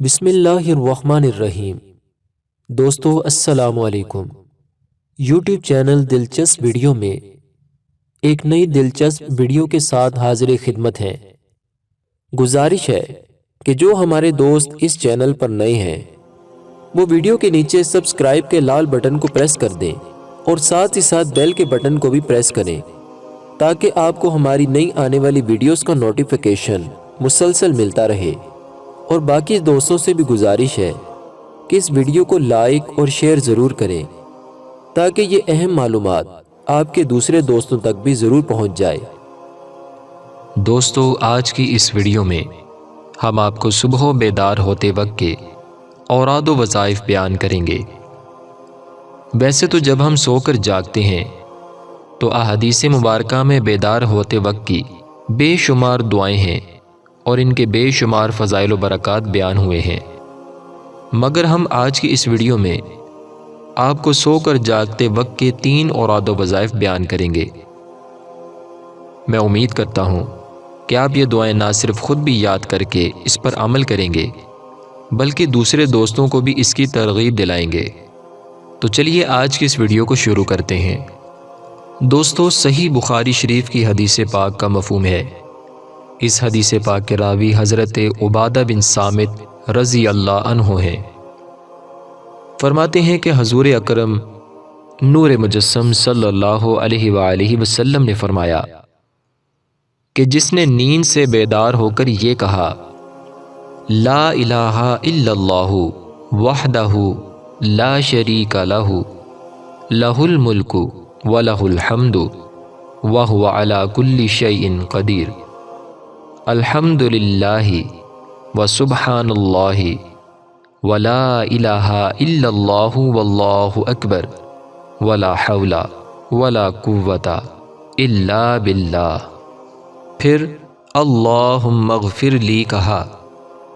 بسم اللہ الرحمن الرحیم۔ دوستو السلام علیکم۔ یوٹیوب چینل دلچسپ ویڈیو میں ایک نئی دلچسپ ویڈیو کے ساتھ حاضر خدمت ہیں۔ گزارش ہے کہ جو ہمارے دوست اس چینل پر نئے ہیں وہ ویڈیو کے نیچے سبسکرائب کے لال بٹن کو پریس کر دیں اور ساتھ ہی ساتھ بیل کے بٹن کو بھی پریس کریں تاکہ آپ کو ہماری نئی آنے والی ویڈیوز کا نوٹیفیکیشن مسلسل ملتا رہے۔ اور باقی دوستوں سے بھی گزارش ہے کہ اس ویڈیو کو لائک اور شیئر ضرور کریں تاکہ یہ اہم معلومات آپ کے دوسرے دوستوں تک بھی ضرور پہنچ جائے۔ دوستو، آج کی اس ویڈیو میں ہم آپ کو صبح بیدار ہوتے وقت کے اوراد و وظائف بیان کریں گے۔ ویسے تو جب ہم سو کر جاگتے ہیں تو احادیث مبارکہ میں بیدار ہوتے وقت کی بے شمار دعائیں ہیں اور ان کے بے شمار فضائل و برکات بیان ہوئے ہیں، مگر ہم آج کی اس ویڈیو میں آپ کو سو کر جاگتے وقت کے 3 اوراد و وظائف بیان کریں گے۔ میں امید کرتا ہوں کہ آپ یہ دعائیں نہ صرف خود بھی یاد کر کے اس پر عمل کریں گے بلکہ دوسرے دوستوں کو بھی اس کی ترغیب دلائیں گے۔ تو چلیے آج کی اس ویڈیو کو شروع کرتے ہیں۔ دوستو، صحیح بخاری شریف کی حدیث پاک کا مفہوم ہے۔ اس حدیث پاک کے راوی حضرت عبادہ بن صامت رضی اللہ عنہ ہیں۔ فرماتے ہیں کہ حضور اکرم نور مجسم صلی اللہ علیہ وآلہ وسلم نے فرمایا کہ جس نے نیند سے بیدار ہو کر یہ کہا لا الہ الا اللہ وحدہ لا شریک لہ لہ الملک ولہ الحمد وہو علی کل شیء قدیر، الحمد للہ وسبحان اللہ ولا الہ الا اللہ واللہ اکبر ولا حول ولا قوۃ الا باللہ، پھر اللہم اغفر لی کہا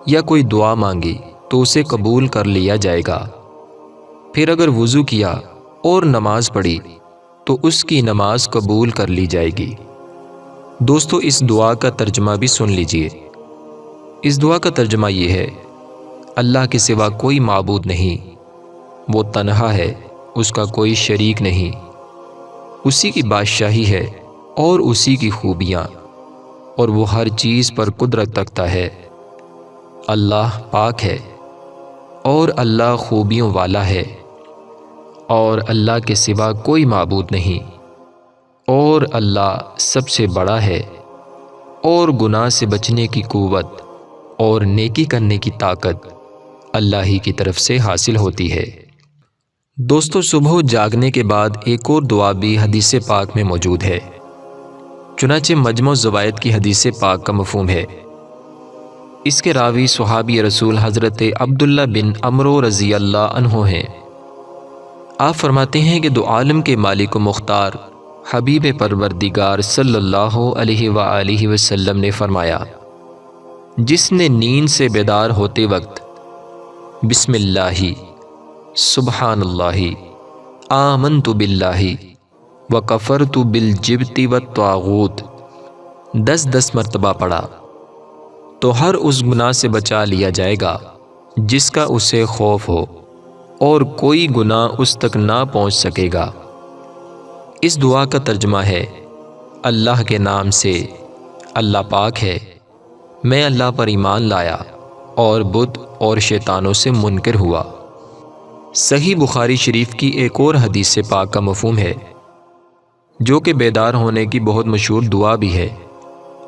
یا کوئی دعا مانگی تو اسے قبول کر لیا جائے گا، پھر اگر وضو کیا اور نماز پڑھی تو اس کی نماز قبول کر لی جائے گی۔ دوستو، اس دعا کا ترجمہ بھی سن لیجئے۔ اس دعا کا ترجمہ یہ ہے: اللہ کے سوا کوئی معبود نہیں، وہ تنہا ہے، اس کا کوئی شریک نہیں، اسی کی بادشاہی ہے اور اسی کی خوبیاں، اور وہ ہر چیز پر قدرت رکھتا ہے۔ اللہ پاک ہے اور اللہ خوبیوں والا ہے، اور اللہ کے سوا کوئی معبود نہیں، اور اللہ سب سے بڑا ہے، اور گناہ سے بچنے کی قوت اور نیکی کرنے کی طاقت اللہ ہی کی طرف سے حاصل ہوتی ہے۔ دوستو، صبح جاگنے کے بعد ایک اور دعا بھی حدیث پاک میں موجود ہے، چنانچہ مجمع الزوائد کی حدیث پاک کا مفہوم ہے۔ اس کے راوی صحابی رسول حضرت عبداللہ بن عمرو رضی اللہ عنہ ہیں۔ آپ فرماتے ہیں کہ دو عالم کے مالک و مختار حبیب پروردگار صلی اللہ علیہ وآلہ وسلم نے فرمایا، جس نے نیند سے بیدار ہوتے وقت بسم اللہ سبحان اللہ آمنت باللہ وکفرت بالجبت والطاغوت 10 مرتبہ پڑھا تو ہر اس گناہ سے بچا لیا جائے گا جس کا اسے خوف ہو، اور کوئی گناہ اس تک نہ پہنچ سکے گا۔ اس دعا کا ترجمہ ہے: اللہ کے نام سے، اللہ پاک ہے، میں اللہ پر ایمان لایا اور بت اور شیطانوں سے منکر ہوا۔ صحیح بخاری شریف کی ایک اور حدیث پاک کا مفہوم ہے جو کہ بیدار ہونے کی بہت مشہور دعا بھی ہے،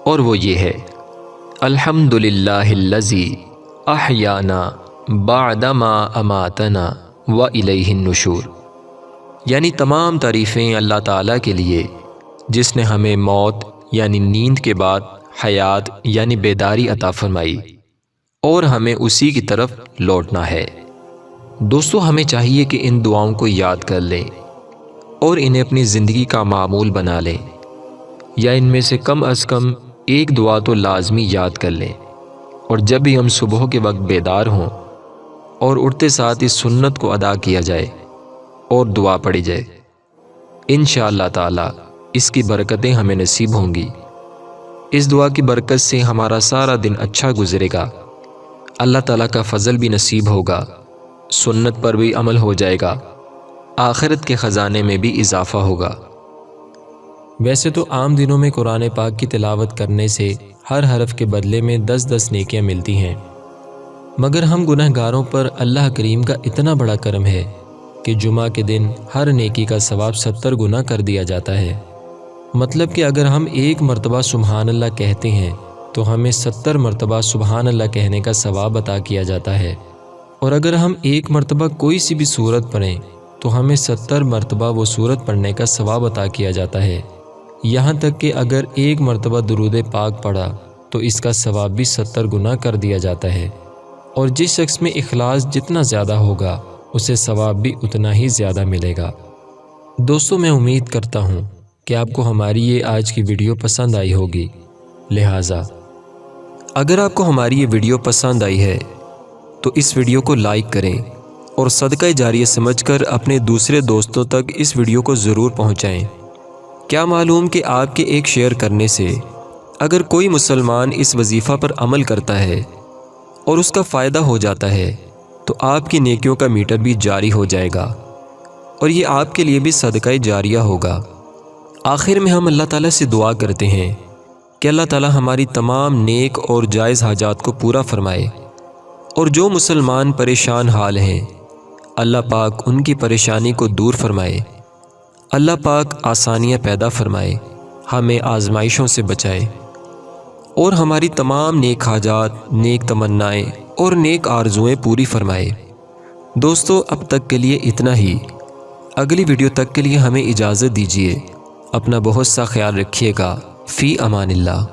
اور وہ یہ ہے: الحمد للہ الذی احیانا بعدما اماتنا والیہ النشور، یعنی تمام تعریفیں اللہ تعالیٰ کے لیے جس نے ہمیں موت یعنی نیند کے بعد حیات یعنی بیداری عطا فرمائی، اور ہمیں اسی کی طرف لوٹنا ہے۔ دوستو، ہمیں چاہیے کہ ان دعاؤں کو یاد کر لیں اور انہیں اپنی زندگی کا معمول بنا لیں، یا ان میں سے کم از کم ایک دعا تو لازمی یاد کر لیں، اور جب بھی ہم صبح کے وقت بیدار ہوں اور اٹھتے ساتھ اس سنت کو ادا کیا جائے اور دعا پڑھی جائے، انشاءاللہ تعالی اس کی برکتیں ہمیں نصیب ہوں گی۔ اس دعا کی برکت سے ہمارا سارا دن اچھا گزرے گا۔ اللہ تعالیٰ کا فضل بھی نصیب ہوگا، سنت پر بھی عمل ہو جائے گا، آخرت کے خزانے میں بھی اضافہ ہوگا۔ ویسے تو عام دنوں میں قرآن پاک کی تلاوت کرنے سے ہر حرف کے بدلے میں 10 نیکیاں ملتی ہیں، مگر ہم گناہ گاروں پر اللہ کریم کا اتنا بڑا کرم ہے کہ جمعہ کے دن ہر نیکی کا ثواب 70 گنا کر دیا جاتا ہے۔ مطلب کہ اگر ہم 1 مرتبہ سبحان اللہ کہتے ہیں تو ہمیں 70 مرتبہ سبحان اللہ کہنے کا ثواب عطا کیا جاتا ہے، اور اگر ہم 1 مرتبہ کوئی سی بھی سورت پڑھیں تو ہمیں 70 مرتبہ وہ سورت پڑھنے کا ثواب عطا کیا جاتا ہے۔ یہاں تک کہ اگر 1 مرتبہ درود پاک پڑھا تو اس کا ثواب بھی 70 گنا کر دیا جاتا ہے، اور جس شخص میں اخلاص جتنا زیادہ ہوگا اسے ثواب بھی اتنا ہی زیادہ ملے گا۔ دوستو، میں امید کرتا ہوں کہ آپ کو ہماری یہ آج کی ویڈیو پسند آئی ہوگی، لہٰذا اگر آپ کو ہماری یہ ویڈیو پسند آئی ہے تو اس ویڈیو کو لائک کریں اور صدقہ جاریہ سمجھ کر اپنے دوسرے دوستوں تک اس ویڈیو کو ضرور پہنچائیں۔ کیا معلوم کہ آپ کے ایک شیئر کرنے سے اگر کوئی مسلمان اس وظیفہ پر عمل کرتا ہے اور اس کا فائدہ ہو جاتا ہے تو آپ کی نیکیوں کا میٹر بھی جاری ہو جائے گا، اور یہ آپ کے لیے بھی صدقہ جاریہ ہوگا۔ آخر میں ہم اللہ تعالیٰ سے دعا کرتے ہیں کہ اللہ تعالیٰ ہماری تمام نیک اور جائز حاجات کو پورا فرمائے، اور جو مسلمان پریشان حال ہیں اللہ پاک ان کی پریشانی کو دور فرمائے، اللہ پاک آسانیاں پیدا فرمائے، ہمیں آزمائشوں سے بچائے، اور ہماری تمام نیک حاجات، نیک تمنائیں اور نیک آرزوئیں پوری فرمائے۔ دوستو، اب تک کے لیے اتنا ہی۔ اگلی ویڈیو تک کے لیے ہمیں اجازت دیجیے۔ اپنا بہت سا خیال رکھیے گا۔ فی امان اللہ۔